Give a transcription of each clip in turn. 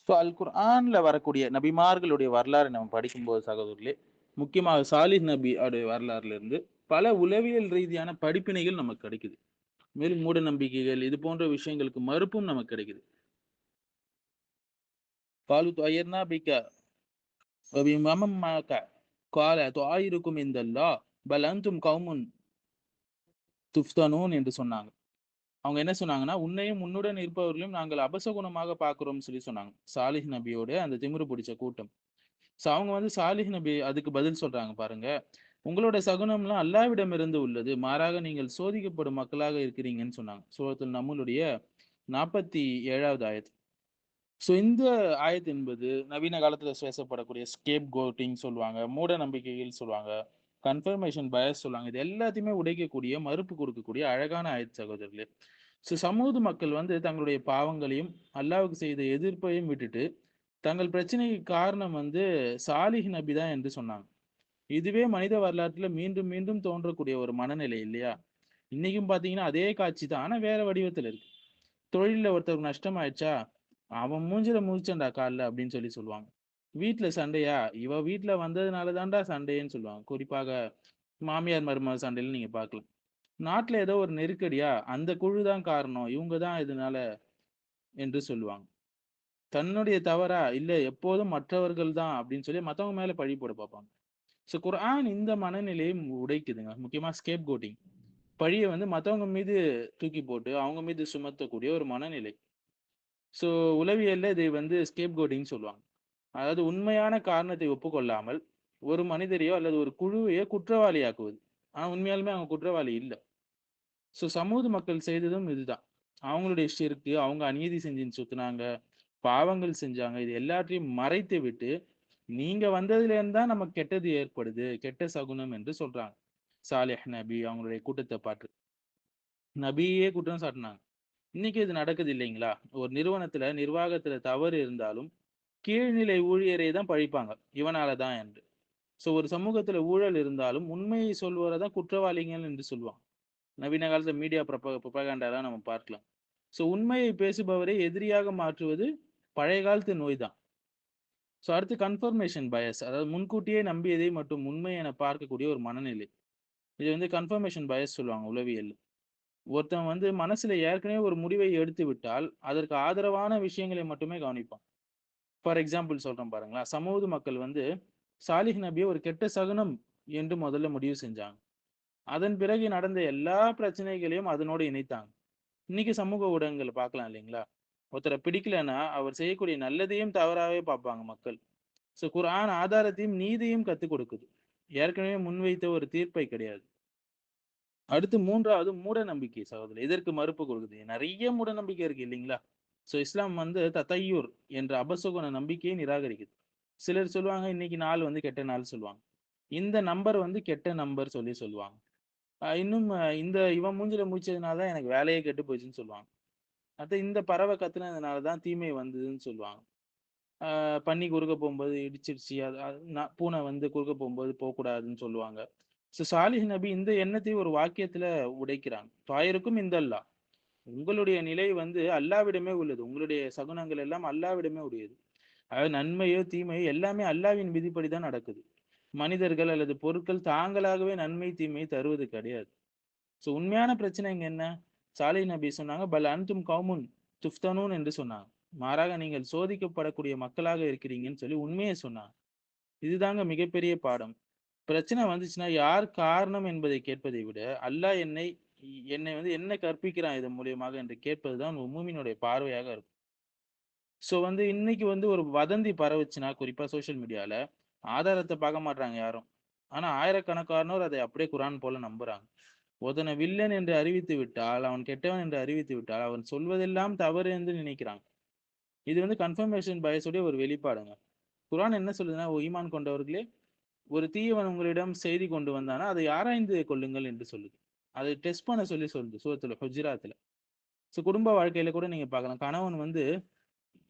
So அல் குர்ஆன்ல வரக்கூடிய நபிமார்களுடைய வரலாறை நம்ம படிக்கும்போது சகோதரர்களே, முக்கியமாக சாலிஹ் நபி அவருடைய வரலாறுல இருந்து பல உளவியல் ரீதியான படிப்பினைகள் நமக்கு கிடைக்குது. மேலும் மூட நம்பிக்கைகள் இது போன்ற விஷயங்களுக்கு மறுப்பும் நமக்கு கிடைக்குது. "காலு தொய்யர்னா பிக்க வபிமமம் மாக்க கால தொஆயிருக்கு இந்தல்லாஹ் பல் அன்தும் கௌமுன் துஃப்தனூன்" என்று சொன்னாங்க. அவங்க என்ன சொன்னாங்கன்னா, "உன்னையும் உன்னுடன் இருப்பவர்களையும் நாங்கள் அபசகுனமாக பார்க்கிறோம்னு" சொல்லி சொன்னாங்க. சாலிஹ் நபியோட அந்த திமிரு பிடிச்ச கூட்டம். ஸோ அவங்க வந்து சாலிஹ் நபி அதுக்கு பதில் சொல்றாங்க பாருங்க. "உங்களோட சகுனம்லாம் அல்லாஹ்விடமிருந்து உள்ளது. மாறாக நீங்கள் சோதிக்கப்படும் மக்களாக இருக்கிறீங்கன்னு" சொன்னாங்க. சூரத்துல் நம்லுடைய 47வது ஆயத். ஸோ இந்த ஆயத் என்பது நவீன காலத்துல பேசப்படக்கூடிய ஸ்கேப் கோட்டிங் சொல்லுவாங்க, மூட நம்பிக்கைகள் சொல்லுவாங்க, கன்ஃபர்மேஷன் பயஸ் சொல்லுவாங்க. இது எல்லாத்தையுமே உடைக்கக்கூடிய, மறுப்பு கொடுக்கக்கூடிய அழகான ஆயத் சகோதரர்களே. ஸோ சமூக மக்கள் வந்து தங்களுடைய பாவங்களையும், அல்லாஹ்வுக்கு செய்த எதிர்ப்பையும் விட்டுட்டு, தங்கள் பிரச்சனைக்கு காரணம் வந்து சாலிஹ் நபி தான் என்று சொன்னாங்க. இதுவே மனித வரலாற்றில மீண்டும் மீண்டும் தோன்றக்கூடிய ஒரு மனநிலை இல்லையா? இன்னைக்கும் பார்த்தீங்கன்னா, அதே காட்சி தான். ஆனா வேற வடிவத்துல இருக்கு. தொழில்ல ஒருத்தருக்கு நஷ்டம் ஆயிடுச்சா, "அவன் மூஞ்சில முழிச்சேன்டா காலைல" அப்படின்னு சொல்லுவாங்க. வீட்ல சண்டையா, "இவ வீட்ல வந்ததுனால தான்டா சண்டைன்னு" சொல்லுவாங்க. குறிப்பாக மாமியார், மருமக சண்டையில நீங்க பார்க்கலாம். நாட்டுல ஏதோ ஒரு நெருக்கடியா, "அந்த குழு தான் காரணம். இவங்க தான் இதனால" என்று சொல்லுவாங்க. தன்னுடைய தவறா, "இல்ல எப்போதும் மற்றவர்கள் தான்" அப்படின்னு சொல்லி மத்தவங்க மேல பழி போட பார்ப்பாங்க. ஸோ குர்ஆன் இந்த மனநிலையை உடைக்குதுங்க. முக்கியமா ஸ்கேப் கோட்டிங். பழிய வந்து மத்தவங்க மீது தூக்கி போட்டு, அவங்க மீது சுமத்தக்கூடிய ஒரு மனநிலை. ஸோ உளவியல்ல இதை வந்து ஸ்கேப் கோட்டிங்ன்னு சொல்லுவாங்க. அதாவது உண்மையான காரணத்தை ஒப்புக்கொள்ளாமல், ஒரு மனிதரையோ அல்லது ஒரு குழுவையோ குற்றவாளியாக்குவது. ஆனா உண்மையாலுமே அவங்க குற்றவாளி இல்ல. ஸோ சமூக மக்கள் செய்ததும் இதுதான். அவங்களுடைய ஷிர்க், அவங்க அநீதி செஞ்சு சுத்துனாங்க, பாவங்கள் செஞ்சாங்க. இது எல்லாத்தையும் மறைத்து விட்டு, நீங்க வந்ததிலேருந்து தான் நமக்கு கெட்டது ஏற்படுது. கெட்ட சகுனம் என்று சொல்றாங்க. சாலிஹ் நபி அவங்களுடைய கூட்டத்த பார்த்து. நபியே குற்றம் சாட்டுனாங்க. இன்னைக்கு இது நடக்குது இல்லைங்களா? ஒரு நிறுவனத்துல, நிர்வாகத்துல தவறு இருந்தாலும், கீழ்நிலை ஊழியரை தான் பழிப்பாங்க. இவனால தான் என்று. ஸோ ஒரு சமூகத்துல ஊழல் இருந்தாலும், உண்மையை சொல்வோர தான் குற்றவாளிகள் என்று சொல்லுவாங்க. நவீன காலத்துல மீடியா புரொபகண்டாலாம் நம்ம பார்க்கலாம். ஸோ உண்மையை பேசுபவரை எதிரியாக மாற்றுவது பழைய காலத்து நோய் தான். ஸோ அடுத்து கன்ஃபர்மேஷன் பயஸ். அதாவது முன்கூட்டியே நம்பியதை மட்டும் உண்மை என பார்க்கக்கூடிய ஒரு மனநிலை. இது வந்து கன்ஃபர்மேஷன் பயஸ் சொல்லுவாங்க உளவியல்ல. ஒருத்தன் வந்து மனசுல ஏற்கனவே ஒரு முடிவை எடுத்து விட்டால், அதற்கு ஆதரவான விஷயங்களை மட்டுமே கவனிப்பான். ஃபார் எக்ஸாம்பிள் சொல்றேன் பாருங்களேன். சமூக மக்கள் வந்து சாலிஹ் நபிய ஒரு கெட்ட சகுனம் என்று முதல்ல முடிவு செஞ்சாங்க. அதன் பிறகு நடந்த எல்லா பிரச்சனைகளையும் அதனோடு இணைத்தாங்க. இன்னைக்கு சமூக ஊடகங்கள்ல பார்க்கலாம் இல்லைங்களா? ஒருத்தர பிடிக்கலன்னா, அவர் செய்யக்கூடிய நல்லதையும் தவறாவே பார்ப்பாங்க மக்கள். ஸோ குர்ஆன் ஆதாரத்தையும், நீதியையும் கத்துக் கொடுக்குது. ஏற்கனவே முன்வைத்த ஒரு தீர்ப்பை கிடையாது. அடுத்து 3வது மூட நம்பிக்கை சகோதரர். எதற்கு மறுப்பு கொடுக்குது? நெறைய மூட நம்பிக்கை இருக்கு இல்லைங்களா? ஸோ இஸ்லாம் வந்து தத்தய்யுர் என்ற அபசகுன நம்பிக்கையை நிராகரிக்குது. சிலர் சொல்லுவாங்க, இன்னைக்கு நாள் வந்து கெட்ட நாள் சொல்லுவாங்க. இந்த நம்பர் வந்து கெட்ட நம்பர் சொல்லி சொல்லுவாங்க. இன்னும் இந்த இவன் மூஞ்சில முழிச்சதுனால தான் எனக்கு வேலையே கெட்டு போச்சுன்னு சொல்லுவாங்க. அடுத்து இந்த பறவை கத்துனதுனால தான் தீமை வந்ததுன்னு சொல்லுவாங்க. பன்னி குறுக்க போம்போது இடிச்சிருச்சு. அது அது பூனை வந்து குறுக்க போம்போது போக்கூடாதுன்னு சொல்லுவாங்க. ஸோ சாலிஹ் நபி இந்த எண்ணத்தை ஒரு வாக்கியத்துல உடைக்கிறாங்க. "தாயிறுக்கும் இந்தல்லாஹ்." உங்களுடைய நிலை வந்து அல்லாவிடமே உள்ளது. உங்களுடைய சகுனங்கள் எல்லாம் அல்லாவிடமே உடையது. அதாவது நன்மையோ, தீமையோ எல்லாமே அல்லாவின் விதிப்படி தான் நடக்குது. மனிதர்கள் அல்லது பொருட்கள் தாங்களாகவே நன்மை, தீமையை தருவது கிடையாது. ஸோ உண்மையான பிரச்சனை இங்க என்ன? சாலிஹ் நபி சொன்னாங்க, "பல் அன்தும் கௌமுன் துஃப்தனூன்" என்று சொன்னாங்க. மாறாக நீங்கள் சோதிக்கப்படக்கூடிய மக்களாக இருக்கிறீங்கன்னு சொல்லி உண்மைய சொன்னாங்க. இதுதாங்க மிகப்பெரிய பாடம். பிரச்சனை வந்துச்சுன்னா, யார் காரணம் என்பதை கேட்பதை விட, அல்லாஹ் என்னை வந்து என்ன கற்பிக்கிறான் இதன் மூலியமாக என்று கேட்பது தான் ஒரு மூமினுடைய பார்வையாக இருக்கும். ஸோ வந்து இன்னைக்கு வந்து ஒரு வதந்தி பரவுச்சுன்னா, குறிப்பா சோசியல் மீடியால, ஆதாரத்த பார்க்க மாட்றாங்க யாரும். ஆனா ஆயிரக்கணக்கானோர் அதை அப்படியே குரான் போல நம்புறாங்க. ஒருத்தனை வில்லன் என்று அறிவித்து விட்டால், அவன் கெட்டவன் என்று அறிவித்து விட்டால், அவன் சொல்வதெல்லாம் தவறு என்று நினைக்கிறாங்க. இது வந்து கன்ஃபர்மேஷன் பயஸ் உடைய ஒரு வெளிப்பாடுங்க. குரான் என்ன சொல்லுதுன்னா, "ஓ ஈமான் கொண்டவர்களே, ஒரு தீயவன் உங்களிடம் செய்தி கொண்டு வந்தானா, அதை ஆராய்ந்து கொள்ளுங்கள்" என்று சொல்லுது. அதை டெஸ்ட் பண்ண சொல்லி சொல்லுது சூரத்துல் ஹுஜராத்ல. ஸோ குடும்ப வாழ்க்கையில கூட நீங்க பார்க்கலாம். கணவன் வந்து,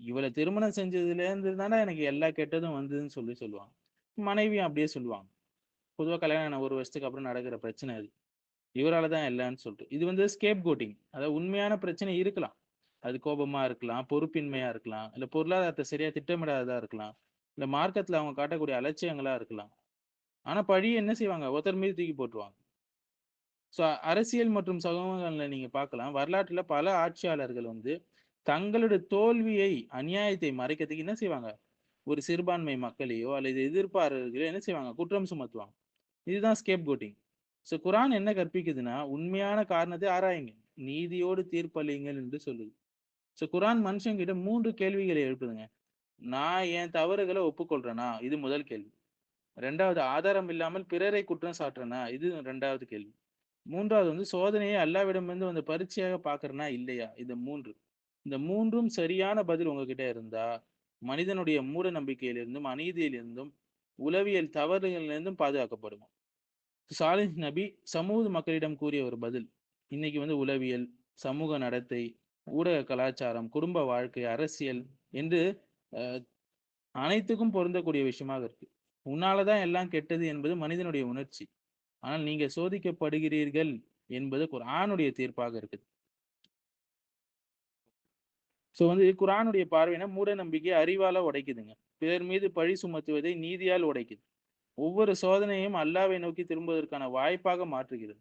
"இவள திருமணம் செஞ்சதுலேருந்து தான்டா எனக்கு எல்லா கெட்டதும் வந்ததுன்னு" சொல்லுவாங்க. மனைவியும் அப்படியே சொல்லுவாங்க. பொதுவா கல்யாணம் ஆன 1 வருஷத்துக்கு அப்புறம் நடக்கிற பிரச்சனை அது. இவரால தான் எல்லான்னு சொல்லிட்டு. இது வந்து ஸ்கேப் கோட்டிங். அதாவது உண்மையான பிரச்சனை இருக்கலாம். அது கோபமா இருக்கலாம், பொறுப்பின்மையா இருக்கலாம், இல்ல பொருளாதாரத்தை சரியா திட்டமிடாததா இருக்கலாம், இல்ல மார்க்கத்துல அவங்க காட்டக்கூடிய அலட்சியங்களா இருக்கலாம். ஆனா பழிய என்ன செய்வாங்க? ஒருத்தர் மீது தூக்கி போட்டுருவாங்க. ஸோ அரசியல் மற்றும் சமூகங்கள்ல நீங்க பார்க்கலாம். வரலாற்றுல பல ஆட்சியாளர்கள் வந்து தங்களுடைய தோல்வியை, அநியாயத்தை மறைக்கிறதுக்கு என்ன செய்வாங்க? ஒரு சிறுபான்மை மக்களையோ அல்லது எதிர்ப்பாளர்களையோ என்ன செய்வாங்க? குற்றம் சுமத்துவாங்க. இதுதான் ஸ்கேப் கோட்டிங். ஸோ குரான் என்ன கற்பிக்குதுன்னா, உண்மையான காரணத்தை ஆராயுங்க. நீதியோடு தீர்ப்பளியுங்கள் என்று சொல்லுது. ஸோ குரான் மனுஷங்கிட்ட 3 கேள்விகளை எழுப்புதுங்க. நான் என் தவறுகள ஒப்புக்கொள்றேனா? இது முதல் கேள்வி. 2வது ஆதாரம் இல்லாமல் பிறரை குற்றம் சாட்டுறேனா? இது 2வது கேள்வி. 3வது வந்து சோதனையை அல்லாவிடமிருந்து வந்த பரீட்சையாக பார்க்கிறேனா? இல்லையா? இது 3. இந்த 3ம் சரியான பதில் உங்ககிட்ட இருந்தா, மனிதனுடைய மூட நம்பிக்கையிலிருந்தும், அநீதியிலிருந்தும், உளவியல் தவறுகளிலிருந்தும் பாதுகாக்கப்படுவான். சாலிஹ் நபி சமூக மக்களிடம் கூறிய ஒரு பதில். இன்னைக்கு வந்து உளவியல், சமூக நடத்தை, ஊடக கலாச்சாரம், குடும்ப வாழ்க்கை, அரசியல் என்று அ அனைத்துக்கும் பொருந்தக்கூடிய விஷயமாக இருக்கு. உன்னால தான் எல்லாம் கெட்டது என்பது மனிதனுடைய உணர்ச்சி. ஆனால் நீங்க சோதிக்கப்படுகிறீர்கள் என்பது குர்ஆனுடைய தீர்ப்பாக இருக்குது. வந்து குர்ஆனுடைய பார்வைனா மூட நம்பிக்கை அறிவால உடைக்குதுங்க. பிறர் மீது பழி சுமத்துவதை நீதியால் உடைக்குது. ஒவ்வொரு சோதனையும் அல்லாஹ்வை நோக்கி திரும்புவதற்கான வாய்ப்பாக மாற்றுகிறது.